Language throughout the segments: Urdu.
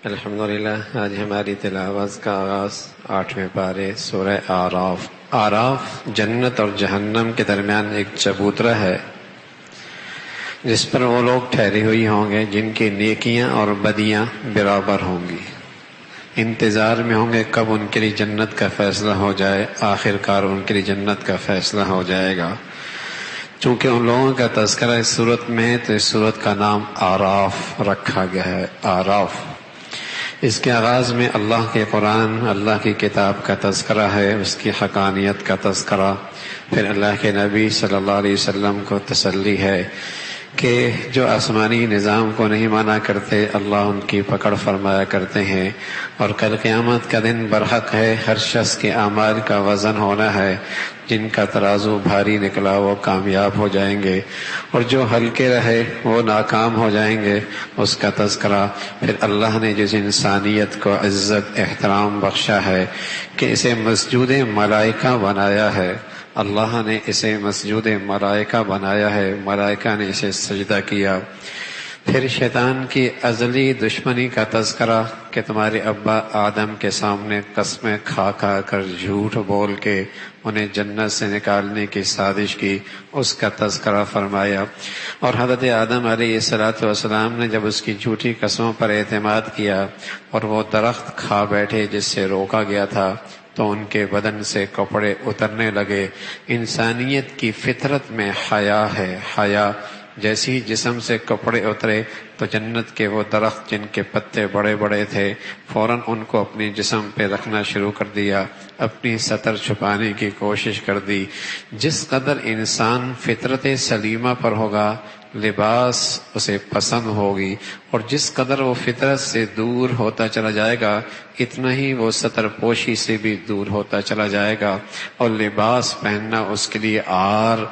الحمدللہ، آج ہماری تلاوت کا آغاز 8ویں پارے سورہ آراف۔ آراف جنت اور جہنم کے درمیان ایک چبوترا ہے جس پر وہ لوگ ٹھہری ہوئی ہوں گے جن کی نیکیاں اور بدیاں برابر ہوں گی۔ انتظار میں ہوں گے کب ان کے لیے جنت کا فیصلہ ہو جائے۔ آخر کار ان کے لیے جنت کا فیصلہ ہو جائے گا۔ چونکہ ان لوگوں کا تذکرہ اس صورت میں ہے تو اس صورت کا نام آراف رکھا گیا ہے۔ آراف، اس کے آغاز میں اللہ کے قرآن، اللہ کی کتاب کا تذکرہ ہے، اس کی حقانیت کا تذکرہ، پھر اللہ کے نبی صلی اللہ علیہ وسلم کو تسلی ہے کہ جو آسمانی نظام کو نہیں مانا کرتے اللہ ان کی پکڑ فرمایا کرتے ہیں، اور کل قیامت کا دن برحق ہے، ہر شخص کے اعمال کا وزن ہونا ہے، جن کا ترازو بھاری نکلا وہ کامیاب ہو جائیں گے اور جو ہلکے رہے وہ ناکام ہو جائیں گے، اس کا تذکرہ۔ پھر اللہ نے جس انسانیت کو عزت احترام بخشا ہے کہ اسے مسجود ملائکہ بنایا ہے، اللہ نے اسے مسجود ملائکہ بنایا ہے، ملائکہ نے اسے سجدہ کیا۔ پھر شیطان کی ازلی دشمنی کا تذکرہ کہ تمہارے ابا آدم کے سامنے قسمیں کھا کھا کر جھوٹ بول کے انہیں جنت سے نکالنے کی سازش کی، اس کا تذکرہ فرمایا۔ اور حضرت آدم علیہ السلام نے جب اس کی جھوٹی قسموں پر اعتماد کیا اور وہ درخت کھا بیٹھے جس سے روکا گیا تھا تو ان کے بدن سے کپڑے اترنے لگے۔ انسانیت کی فطرت میں حیا ہے، حیا۔ جیسی ہی جسم سے کپڑے اترے تو جنت کے وہ درخت جن کے پتے بڑے بڑے تھے فوراً ان کو اپنے جسم پہ رکھنا شروع کر دیا، اپنی سطر چھپانے کی کوشش کر دی۔ جس قدر انسان فطرت سلیمہ پر ہوگا لباس اسے پسند ہوگی، اور جس قدر وہ فطرت سے دور ہوتا چلا جائے گا اتنا ہی وہ سطر پوشی سے بھی دور ہوتا چلا جائے گا، اور لباس پہننا اس کے لیے عار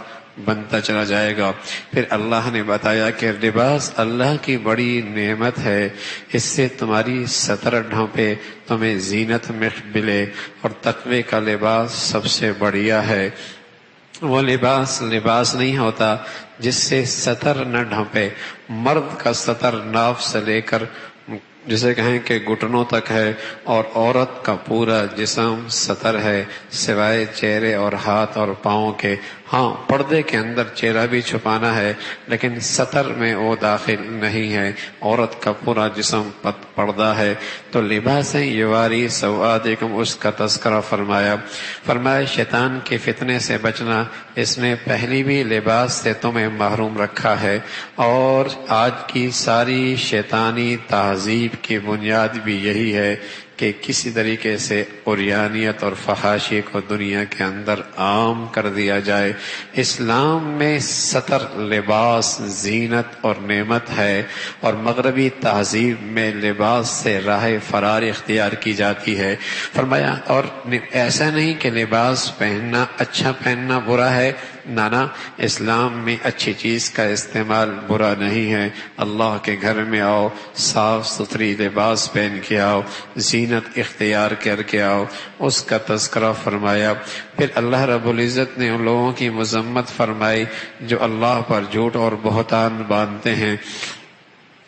بنتا چلا جائے گا۔ پھر اللہ نے بتایا کہ لباس اللہ کی بڑی نعمت ہے، اس سے تمہاری سطر ڈھانپے، تمہیں زینت ملے، اور تقوی کا لباس سب سے بڑھیا ہے۔ وہ لباس نہیں ہوتا جس سے سطر نہ ڈھانپے۔ مرد کا سطر ناف سے لے کر جسے کہیں کہ گھٹنوں تک ہے، اور عورت کا پورا جسم سطر ہے سوائے چہرے اور ہاتھ اور پاؤں کے۔ ہاں، پردے کے اندر چہرہ بھی چھپانا ہے لیکن سطر میں وہ داخل نہیں ہے۔ عورت کا پورا جسم پردہ ہے۔ تو لباس یواری سوآتکم، اس کا تذکرہ فرمایا شیطان کے فتنے سے بچنا، اس نے پہلی بھی لباس سے تمہیں محروم رکھا ہے، اور آج کی ساری شیطانی تہذیب کی بنیاد بھی یہی ہے کہ کسی طریقے سے عریانیت اور فحاشی کو دنیا کے اندر عام کر دیا جائے۔ اسلام میں سطر لباس زینت اور نعمت ہے، اور مغربی تہذیب میں لباس سے راہ فرار اختیار کی جاتی ہے۔ فرمایا اور ایسا نہیں کہ لباس پہننا اچھا پہننا برا ہے، نانا، اسلام میں اچھی چیز کا استعمال برا نہیں ہے۔ اللہ کے گھر میں آؤ، صاف ستھری لباس پہن کے آؤ، زینت اختیار کر کے آؤ، اس کا تذکرہ فرمایا۔ پھر اللہ رب العزت نے ان لوگوں کی مذمت فرمائی جو اللہ پر جھوٹ اور بہتان باندھتے ہیں،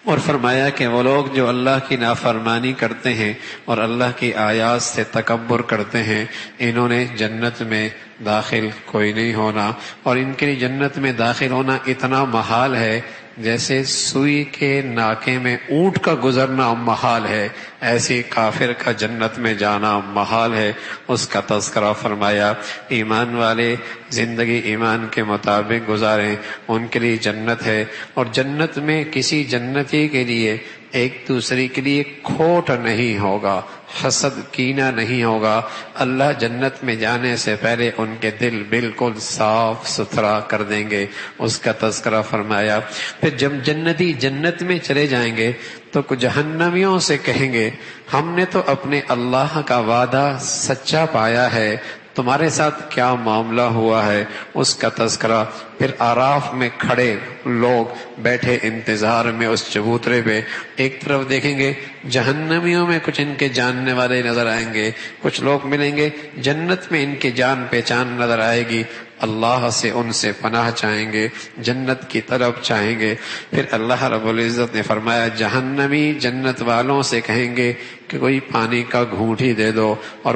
اور فرمایا کہ وہ لوگ جو اللہ کی نافرمانی کرتے ہیں اور اللہ کی آیات سے تکبر کرتے ہیں، انہوں نے جنت میں داخل کوئی نہیں ہونا، اور ان کے لیے جنت میں داخل ہونا اتنا محال ہے جیسے سوئی کے ناکے میں اونٹ کا گزرنا محال ہے، ایسی کافر کا جنت میں جانا محال ہے، اس کا تذکرہ فرمایا۔ ایمان والے زندگی ایمان کے مطابق گزاریں، ان کے لیے جنت ہے، اور جنت میں کسی جنتی کے لیے ایک دوسرے کے لیے کھوٹ نہیں ہوگا، حسد کینہ نہیں ہوگا۔ اللہ جنت میں جانے سے پہلے ان کے دل بالکل صاف ستھرا کر دیں گے، اس کا تذکرہ فرمایا۔ پھر جب جنتی جنت میں چلے جائیں گے تو کچھ جہنمیوں سے کہیں گے ہم نے تو اپنے اللہ کا وعدہ سچا پایا ہے، تمہارے ساتھ کیا معاملہ ہوا ہے، اس کا تذکرہ۔ پھر آراف میں کھڑے لوگ بیٹھے انتظار میں اس چبوترے پہ، ایک طرف دیکھیں گے جہنمیوں میں کچھ ان کے جاننے والے نظر آئیں گے، کچھ لوگ ملیں گے جنت میں ان کی جان پہچان نظر آئے گی، اللہ سے ان سے پناہ چاہیں گے، جنت کی طرف چاہیں گے۔ پھر اللہ رب العزت نے فرمایا جہنمی جنت والوں سے کہیں گے کہ کوئی پانی کا گھونٹ ہی دے دو، اور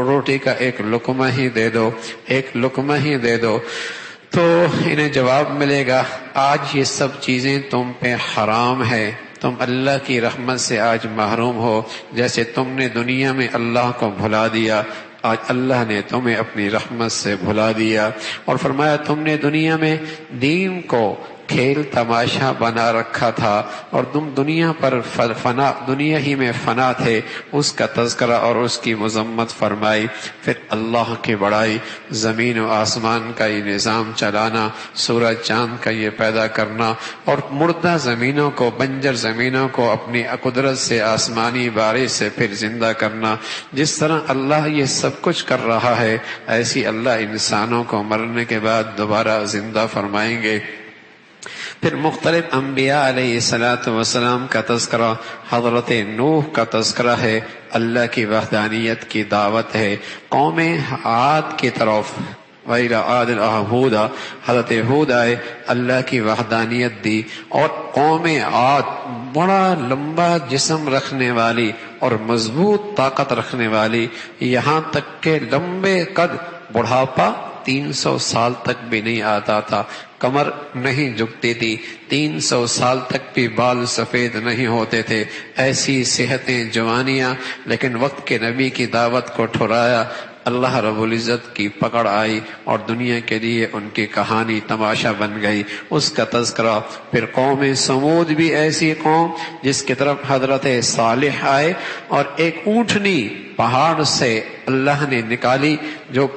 روٹی کا ایک لقمہ ہی دے دو، ایک لقمہ ہی دے دو۔ تو انہیں جواب ملے گا آج یہ سب چیزیں تم پہ حرام ہے، تم اللہ کی رحمت سے آج محروم ہو، جیسے تم نے دنیا میں اللہ کو بھلا دیا، آج اللہ نے تمہیں اپنی رحمت سے بھلا دیا۔ اور فرمایا تم نے دنیا میں دین کو کھیل تماشا بنا رکھا تھا، اور تم دنیا پر دنیا ہی میں فنا تھے، اس کا تذکرہ اور اس کی مذمت فرمائی۔ پھر اللہ کی بڑائی، زمین و آسمان کا یہ نظام چلانا، سورج چاند کا یہ پیدا کرنا، اور مردہ زمینوں کو، بنجر زمینوں کو اپنی قدرت سے، آسمانی بارش سے پھر زندہ کرنا۔ جس طرح اللہ یہ سب کچھ کر رہا ہے، ایسی اللہ انسانوں کو مرنے کے بعد دوبارہ زندہ فرمائیں گے۔ پھر مختلف انبیاء علیہ السلام کا تذکرہ، حضرت نوح کا تذکرہ ہے، اللہ کی وحدانیت کی دعوت ہے۔ قوم عاد کی طرف وَإِلَىٰ عَادٍ أَخَاهُمْ هُودًا، حضرت ہود آئے، اللہ کی وحدانیت دی، اور قوم عاد بڑا لمبا جسم رکھنے والی اور مضبوط طاقت رکھنے والی، یہاں تک کہ لمبے قد، بڑھاپا 300 سال تک بھی نہیں آتا تھا، کمر نہیں جھکتی تھی، 300 سال تک بھی بال سفید نہیں ہوتے تھے، ایسی صحتیں، جوانیاں، لیکن وقت کے نبی کی دعوت کو ٹھرایا، اللہ رب العزت کی پکڑ آئی اور دنیا کے لیے ان کی کہانی تماشا بن گئی، اس کا تذکرہ۔ پھر قوم سمود بھی ایسی قوم جس کی طرف حضرت صالح آئے، اور ایک اونٹنی پہاڑ سے اللہ نے نکالی جو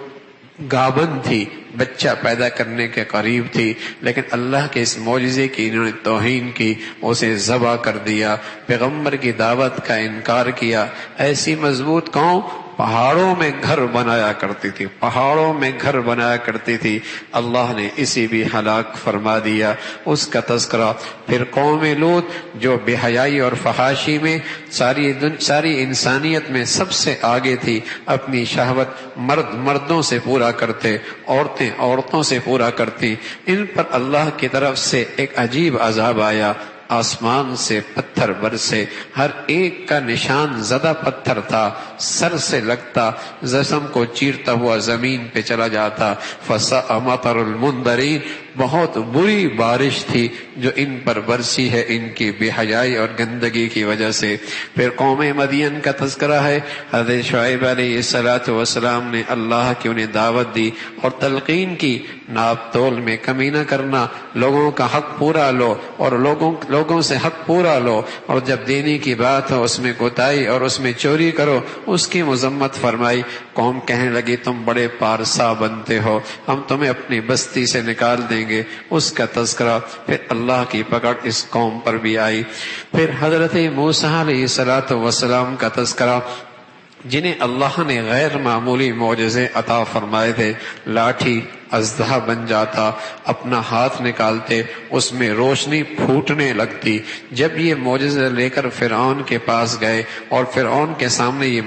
گابن تھی، بچہ پیدا کرنے کے قریب تھی، لیکن اللہ کے اس معجزے کی انہوں نے توہین کی، اسے ذبح کر دیا، پیغمبر کی دعوت کا انکار کیا۔ ایسی مضبوط قوم پہاڑوں میں گھر بنایا کرتی تھی، پہاڑوں میں گھر بنایا کرتی تھی، اللہ نے اسی بھی ہلاک فرما دیا، اس کا تذکرہ۔ پھر قوم لوط جو بے حیائی اور فحاشی میں ساری انسانیت میں سب سے آگے تھی، اپنی شہوت مردوں سے پورا کرتے، عورتیں عورتوں سے پورا کرتی، ان پر اللہ کی طرف سے ایک عجیب عذاب آیا، آسمان سے پتھر برسے، ہر ایک کا نشان زدہ پتھر تھا، سر سے لگتا، جسم کو چیرتا ہوا زمین پہ چلا جاتا۔ فَسَاءَ مَطَرُ الْمُنذَرِينَ، بہت بری بارش تھی جو ان پر برسی ہے ان کی بے حیائی اور گندگی کی وجہ سے۔ پھر قوم مدین کا تذکرہ ہے، حضرت شعیب علیہ السلام نے اللہ کی انہیں دعوت دی اور تلقین کی، ناپ تول میں کمی نہ کرنا، لوگوں کا حق پورا لو اور لوگوں سے حق پورا لو، اور جب دینے کی بات ہو اس میں کوتاہی اور اس میں چوری کرو، اس کی مذمت فرمائی۔ قوم کہنے لگی تم بڑے پارسا بنتے ہو، ہم تمہیں اپنی بستی سے نکال دیں گے، اس کا تذکرہ۔ پھر اللہ کی پکڑ اس قوم پر بھی آئی۔ پھر حضرت موسیٰ علیہ السلام کا تذکرہ، جنہیں اللہ نے غیر معمولی معجزے عطا فرمائے تھے، لاٹھی اژدہا بن جاتا، اپنا ہاتھ نکالتے اس میں روشنی پھوٹنے لگتی۔ جب یہ معجزہ لے کر فرعون کے پاس گئے اور فرعون کے سامنے یہ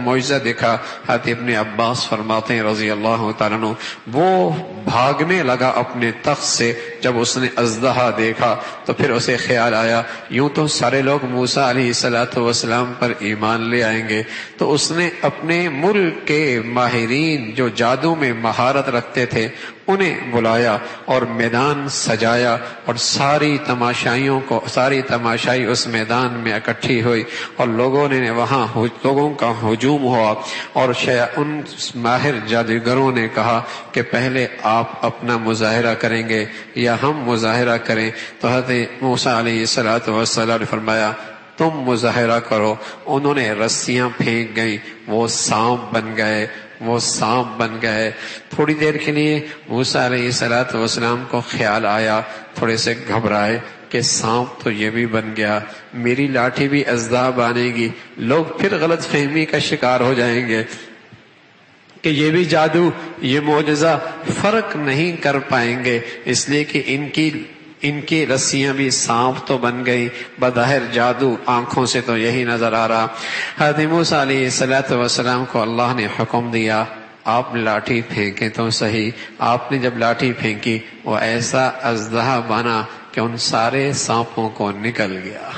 معجزہ دکھا، حضرت ابن عباس فرماتے ہیں رضی اللہ تعالیٰ عنہ، وہ بھاگنے لگا اپنے تخت سے جب اس نے اژدہا دیکھا، تو پھر اسے خیال آیا یوں تو سارے لوگ موسیٰ علیہ السلام پر ایمان لے آئیں گے، تو اس نے اپنے ملک کے ماہرین جو جادو میں مہارت رکھتے تھے انہیں بلایا اور میدان سجایا، اور ساری تماشائی اس میدان میں اکٹھی ہوئی، اور لوگوں کا ہجوم ہوا، اور ان ماہر جادوگروں نے کہا کہ پہلے آپ اپنا مظاہرہ کریں گے یا ہم مظاہرہ کریں؟ تو حضرت موسیٰ علیہ السلام نے فرمایا تم مظاہرہ کرو۔ انہوں نے رسیاں پھینک گئیں، وہ سانپ بن گئے۔ تھوڑی دیر کے لیے موسیٰ علیہ السلام کو خیال آیا، تھوڑے سے گھبرائے کہ سانپ تو یہ بھی بن گیا، میری لاٹھی بھی اژدہا بانے گی، لوگ پھر غلط فہمی کا شکار ہو جائیں گے کہ یہ بھی جادو، یہ معجزہ، فرق نہیں کر پائیں گے، اس لیے کہ ان کی رسیاں بھی سانپ تو بن گئی، بظاہر جادو، آنکھوں سے تو یہی نظر آ رہا۔ حضرت موسیٰ علیہ السلام کو اللہ نے حکم دیا آپ لاٹھی پھینکیں تو صحیح. آپ نے جب لاٹھی پھینکی وہ ایسا اژدہا بنا کہ ان سارے سانپوں کو نکل گیا،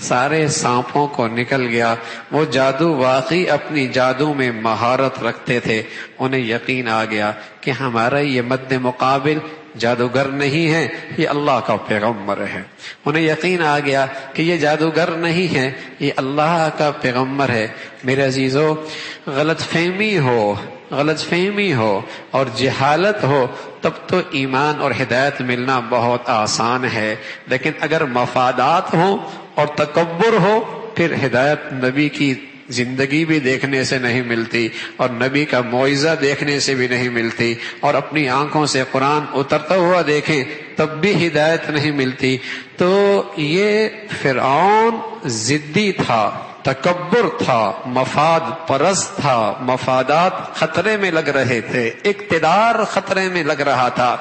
سارے سانپوں کو نکل گیا. وہ جادو واقعی اپنی جادو میں مہارت رکھتے تھے. انہیں یقین آ گیا کہ ہمارا یہ مد مقابل جادوگر نہیں ہے، یہ اللہ کا پیغمبر ہے. انہیں یقین آ گیا کہ یہ جادوگر نہیں ہے، یہ اللہ کا پیغمبر ہے. میرے عزیزو، غلط فہمی ہو اور جہالت ہو تب تو ایمان اور ہدایت ملنا بہت آسان ہے، لیکن اگر مفادات ہوں اور تکبر ہو پھر ہدایت نبی کی زندگی بھی دیکھنے سے نہیں ملتی اور نبی کا معجزہ دیکھنے سے بھی نہیں ملتی، اور اپنی آنکھوں سے قرآن اترتا ہوا دیکھیں تب بھی ہدایت نہیں ملتی. تو یہ فرعون ضدی تھا، تکبر تھا، مفاد پرست تھا، مفادات خطرے میں لگ رہے تھے، اقتدار خطرے میں لگ رہا تھا،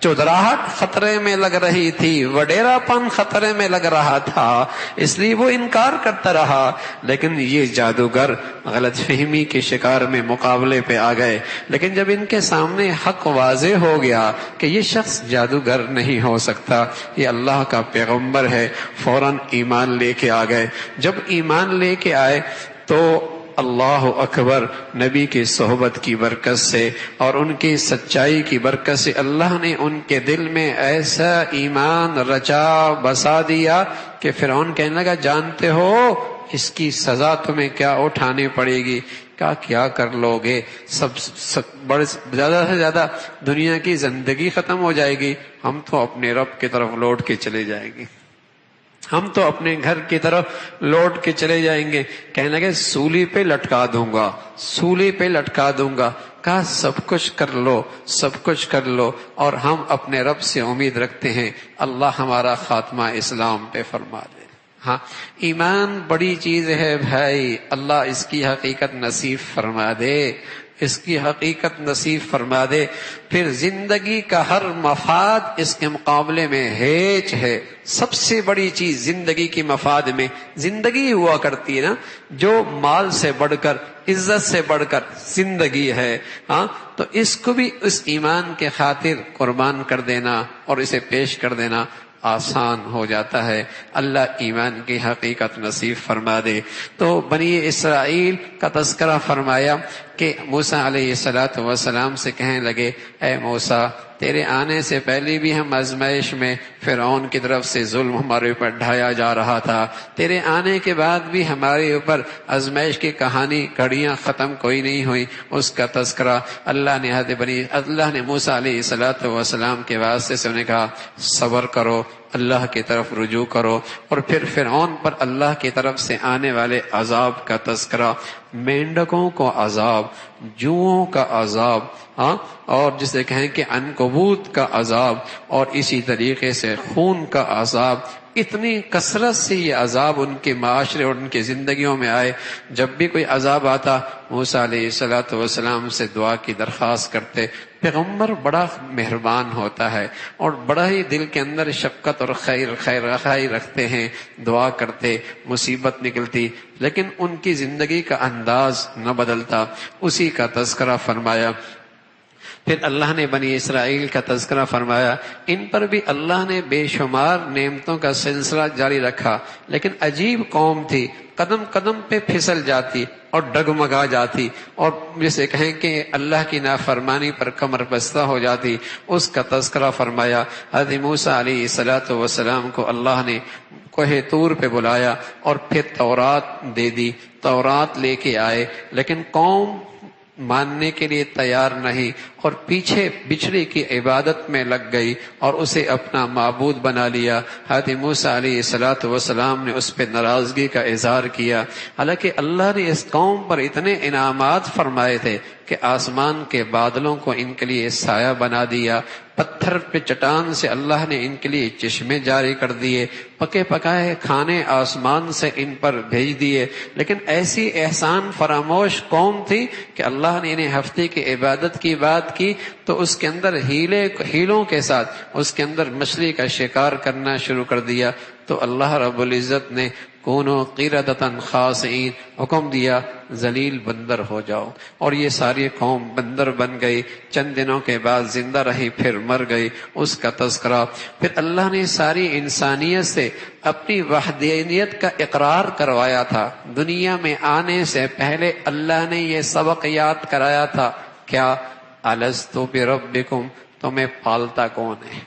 چودراہٹ خطرے میں لگ رہی تھی، وڈیرا پن خطرے میں لگ رہا تھا، اس لیے وہ انکار کرتا رہا. لیکن یہ جادوگر غلط فہمی کے شکار میں مقابلے پہ آ گئے. لیکن جب ان کے سامنے حق واضح ہو گیا کہ یہ شخص جادوگر نہیں ہو سکتا، یہ اللہ کا پیغمبر ہے، فوراً ایمان لے کے آ گئے. جب ایمان لے کے آئے تو اللہ اکبر، نبی کی صحبت کی برکت سے اور ان کی سچائی کی برکت سے اللہ نے ان کے دل میں ایسا ایمان رچا بسا دیا کہ فرعون کہنے لگا جانتے ہو اس کی سزا تمہیں کیا اٹھانی پڑے گی؟ کیا کر لو گے؟ زیادہ سے زیادہ دنیا کی زندگی ختم ہو جائے گی، ہم تو اپنے رب کی طرف لوٹ کے چلے جائیں گے، ہم تو اپنے گھر کی طرف لوٹ کے چلے جائیں گے. کہنے لگے سولی پہ لٹکا دوں گا، سولی پہ لٹکا دوں گا. کہا سب کچھ کر لو، سب کچھ کر لو، اور ہم اپنے رب سے امید رکھتے ہیں اللہ ہمارا خاتمہ اسلام پہ فرما دے. ہاں، ایمان بڑی چیز ہے بھائی، اللہ اس کی حقیقت نصیب فرما دے، اس کی حقیقت نصیب فرما دے. پھر زندگی کا ہر مفاد اس کے مقابلے میں ہیچ ہے. سب سے بڑی چیز زندگی کی مفاد میں زندگی ہوا کرتی ہے نا، جو مال سے بڑھ کر، عزت سے بڑھ کر زندگی ہے. ہاں، تو اس کو بھی اس ایمان کے خاطر قربان کر دینا اور اسے پیش کر دینا آسان ہو جاتا ہے. اللہ ایمان کی حقیقت نصیب فرما دے. تو بنی اسرائیل کا تذکرہ فرمایا کہ موسیٰ علیہ السلام سے کہنے لگے اے موسیٰ، تیرے آنے سے پہلے بھی ہم آزمائش میں فرعون کی طرف سے ظلم ہمارے اوپر ڈھایا جا رہا تھا، تیرے آنے کے بعد بھی ہمارے اوپر آزمائش کی کہانی کڑیاں ختم کوئی نہیں ہوئی. اس کا تذکرہ اللہ نے موسیٰ علیہ السلام کے واسطے سے انہیں کہا صبر کرو، اللہ کی طرف رجوع کرو. اور پھر فرعون پر اللہ کی طرف سے آنے والے عذاب کا تذکرہ، مینڈکوں کو عذاب، جوؤں کا عذاب، ہاں، اور جسے کہیں کہ عنکبوت کا عذاب، اور اسی طریقے سے خون کا عذاب. اتنی کثرت سے یہ عذاب ان کے معاشرے اور ان کی زندگیوں میں آئے. جب بھی کوئی عذاب آتا موسیٰ علیہ السلام سے دعا کی درخواست کرتے. پیغمبر بڑا مہربان ہوتا ہے اور بڑا ہی دل کے اندر شفقت اور خیر رخائی رکھتے ہیں، دعا کرتے، مصیبت نکلتی، لیکن ان کی زندگی کا انداز نہ بدلتا. اسی کا تذکرہ فرمایا. پھر اللہ نے بنی اسرائیل کا تذکرہ فرمایا. ان پر بھی اللہ نے بے شمار نعمتوں کا سلسلہ جاری رکھا، لیکن عجیب قوم تھی، قدم قدم پہ پھسل جاتی اور ڈگمگا جاتی، اور جسے کہیں کہ اللہ کی نافرمانی پر کمر بستہ ہو جاتی. اس کا تذکرہ فرمایا. حضرت موسیٰ علیہ السلام کو اللہ نے کوہ طور پہ بلایا اور پھر تورات دے دی. تورات لے کے آئے، لیکن قوم ماننے کے لیے تیار نہیں اور پیچھے بچھڑے کی عبادت میں لگ گئی اور اسے اپنا معبود بنا لیا. حضرت موسیٰ علیہ السلام نے اس پہ ناراضگی کا اظہار کیا. حالانکہ اللہ نے اس قوم پر اتنے انعامات فرمائے تھے کہ آسمان کے بادلوں کو ان کے لیے سایہ بنا دیا، پتھر پہ چٹان سے اللہ نے ان کے لیے چشمے جاری کر دیے، پکے پکائے کھانے آسمان سے ان پر بھیج دیے. لیکن ایسی احسان فراموش قوم تھی کہ اللہ نے انہیں ہفتے کی عبادت کی بات کی تو اس کے اندر ہیلوں کے ساتھ اس کے اندر مچھلی کا شکار کرنا شروع کر دیا. تو اللہ رب العزت نے کونوا قردۃ خاسئین، حکم دیا ذلیل بندر ہو جاؤ، اور یہ ساری قوم بندر بن گئی، چند دنوں کے بعد زندہ رہی پھر مر گئی، اس کا تذکرہ۔ پھر اللہ نے ساری انسانیت سے اپنی وحدانیت کا اقرار کروایا تھا، دنیا میں آنے سے پہلے اللہ نے یہ سبق یاد کرایا تھا، کیا؟ الست بربکم، تمہیں پالتا کون ہے؟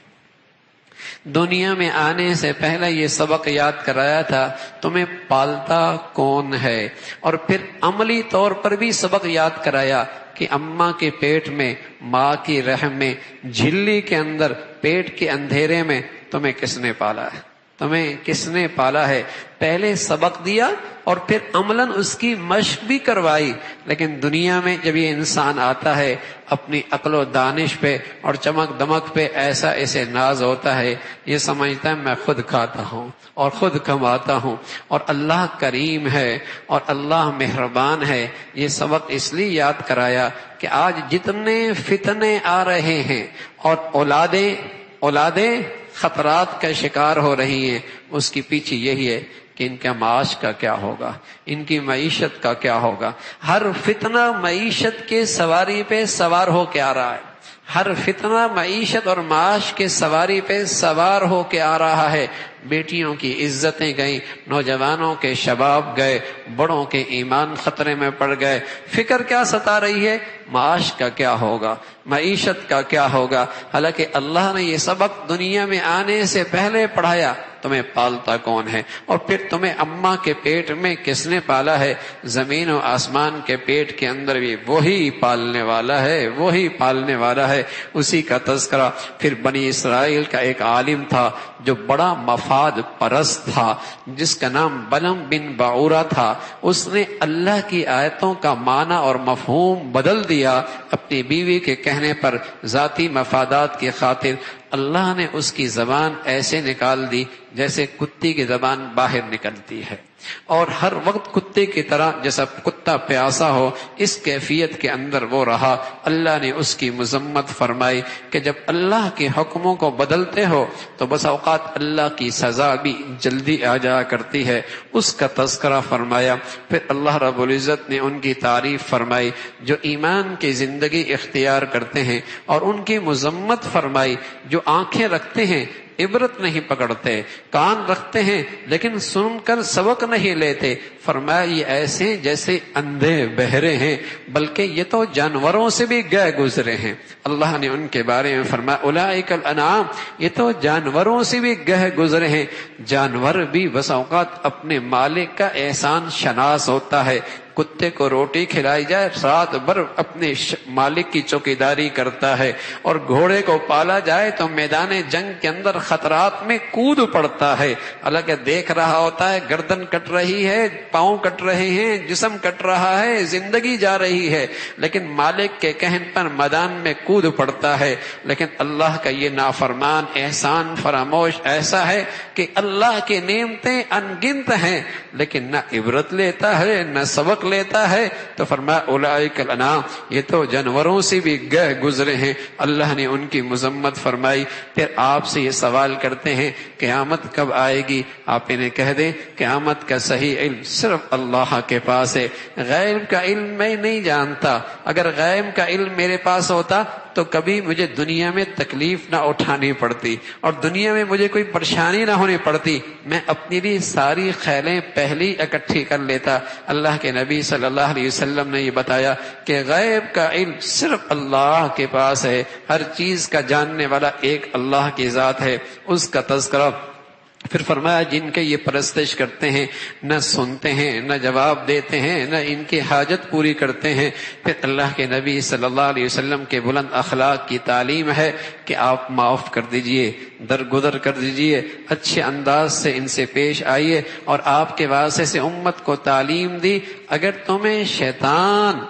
دنیا میں آنے سے پہلے یہ سبق یاد کرایا تھا، تمہیں پالتا کون ہے؟ اور پھر عملی طور پر بھی سبق یاد کرایا کہ اماں کے پیٹ میں، ماں کی رحم میں، جھلی کے اندر، پیٹ کے اندھیرے میں تمہیں کس نے پالا ہے؟ تمہیں کس نے پالا ہے؟ پہلے سبق دیا اور پھر عملاً اس کی مشق بھی کروائی۔ لیکن دنیا میں جب یہ انسان آتا ہے، اپنی عقل و دانش پہ اور چمک دمک پہ ایسا اسے ناز ہوتا ہے، یہ سمجھتا ہے میں خود کھاتا ہوں اور خود کماتا ہوں اور اللہ کریم ہے اور اللہ مہربان ہے۔ یہ سبق اس لیے یاد کرایا کہ آج جتنے فتنے آ رہے ہیں اور اولادیں خطرات کا شکار ہو رہی ہیں، اس کی پیچھے یہی ہے کہ ان کا معاش کا کیا ہوگا، ان کی معیشت کا کیا ہوگا۔ ہر فتنہ معیشت کے سواری پہ سوار ہو کے آ رہا ہے، ہر فتنہ معیشت اور معاش کے سواری پہ سوار ہو کے آ رہا ہے۔ بیٹیوں کی عزتیں گئیں، نوجوانوں کے شباب گئے، بڑوں کے ایمان خطرے میں پڑ گئے۔ فکر کیا ستا رہی ہے؟ معاش کا کیا ہوگا، معیشت کا کیا ہوگا۔ حالانکہ اللہ نے یہ سبق دنیا میں آنے سے پہلے پڑھایا، تمہیں پالتا کون ہے، اور پھر تمہیں اماں کے پیٹ میں کس نے پالا ہے؟ زمین و آسمان کے پیٹ کے اندر بھی وہی پالنے والا ہے، وہی پالنے والا ہے، اسی کا تذکرہ۔ پھر بنی اسرائیل کا ایک عالم تھا جو بڑا مفاد پرست تھا، جس کا نام بلم بن باعورہ تھا۔ اس نے اللہ کی آیتوں کا معنی اور مفہوم بدل دیا اپنی بیوی کے کہنے پر، ذاتی مفادات کی خاطر۔ اللہ نے اس کی زبان ایسے نکال دی جیسے کتی کی زبان باہر نکلتی ہے، اور ہر وقت کتے کی طرح جیسا کتا پیاسا ہو، اس کیفیت کے اندر وہ رہا۔ اللہ نے اس کی مذمت فرمائی کہ جب اللہ کے حکموں کو بدلتے ہو تو بس اوقات اللہ کی سزا بھی جلدی آ جایا کرتی ہے، اس کا تذکرہ فرمایا۔ پھر اللہ رب العزت نے ان کی تعریف فرمائی جو ایمان کی زندگی اختیار کرتے ہیں، اور ان کی مذمت فرمائی جو آنکھیں رکھتے ہیں عبرت نہیں پکڑتے، کان رکھتے ہیں لیکن سن کر سبق نہیں لیتے۔ فرمایا یہ ایسے جیسے اندھے بہرے ہیں، بلکہ یہ تو جانوروں سے بھی گئے گزرے ہیں۔ اللہ نے ان کے بارے میں فرمایا اولئک الانعام، یہ تو جانوروں سے بھی گئے گزرے ہیں۔ جانور بھی بس اوقات اپنے مالک کا احسان شناس ہوتا ہے۔ کتے کو روٹی کھلائی جائے رات بھر اپنے مالک کی چوکیداری کرتا ہے، اور گھوڑے کو پالا جائے تو میدان جنگ کے اندر خطرات میں کود پڑتا ہے، حالانکہ دیکھ رہا ہوتا ہے گردن کٹ رہی ہے، پاؤں کٹ رہے ہیں، جسم کٹ رہا ہے، زندگی جا رہی ہے، لیکن مالک کے کہن پر میدان میں کود پڑتا ہے۔ لیکن اللہ کا یہ نافرمان احسان فراموش ایسا ہے کہ اللہ کی نعمتیں انگنت ہیں، لیکن نہ عبرت لیتا ہے نہ سبق لیتا ہے۔ تو فرمایا اولئک الانعام، یہ تو جانوروں سے بھی گئے گزرے ہیں۔ اللہ نے ان کی مذمت فرمائی۔ پھر آپ سے یہ سوال کرتے ہیں قیامت کب آئے گی؟ آپ انہیں کہہ دیں قیامت کا صحیح علم صرف اللہ کے پاس ہے، غیب کا علم میں نہیں جانتا۔ اگر غیب کا علم میرے پاس ہوتا تو کبھی مجھے دنیا میں تکلیف نہ اٹھانی پڑتی اور دنیا میں مجھے کوئی پریشانی نہ ہونی پڑتی، میں اپنی بھی ساری خیلیں پہلی اکٹھی کر لیتا۔ اللہ کے نبی صلی اللہ علیہ وسلم نے یہ بتایا کہ غیب کا علم صرف اللہ کے پاس ہے، ہر چیز کا جاننے والا ایک اللہ کی ذات ہے، اس کا تذکرہ۔ پھر فرمایا جن کے یہ پرستش کرتے ہیں نہ سنتے ہیں نہ جواب دیتے ہیں نہ ان کی حاجت پوری کرتے ہیں۔ پھر اللہ کے نبی صلی اللہ علیہ وسلم کے بلند اخلاق کی تعلیم ہے کہ آپ معاف کر دیجئے، درگزر کر دیجئے، اچھے انداز سے ان سے پیش آئیے، اور آپ کے واسطے سے امت کو تعلیم دی اگر تمہیں شیطان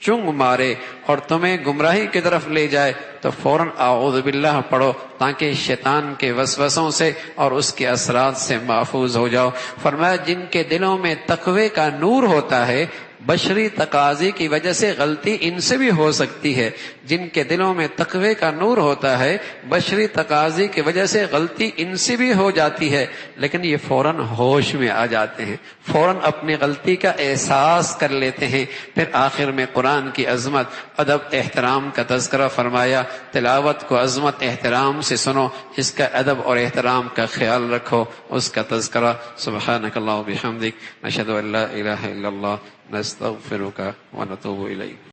چنگ مارے اور تمہیں گمراہی کی طرف لے جائے تو فوراً اعوذ باللہ پڑھو تاکہ شیطان کے وسوسوں سے اور اس کے اثرات سے محفوظ ہو جاؤ۔ فرمایا جن کے دلوں میں تقوی کا نور ہوتا ہے، بشری تقاضے کی وجہ سے غلطی ان سے بھی ہو سکتی ہے، جن کے دلوں میں تقوی کا نور ہوتا ہے، بشری تقاضے کی وجہ سے غلطی ان سے بھی ہو جاتی ہے، لیکن یہ فوراً ہوش میں آ جاتے ہیں، فوراً اپنی غلطی کا احساس کر لیتے ہیں۔ پھر آخر میں قرآن کی عظمت، ادب، احترام کا تذکرہ فرمایا۔ تلاوت کو عظمت احترام سے سنو، اس کا ادب اور احترام کا خیال رکھو، اس کا تذکرہ۔ سبحانک اللہم و بحمدک، نشہد ان لا الہ الا اللہ، نستغفرک ونتوب الیک۔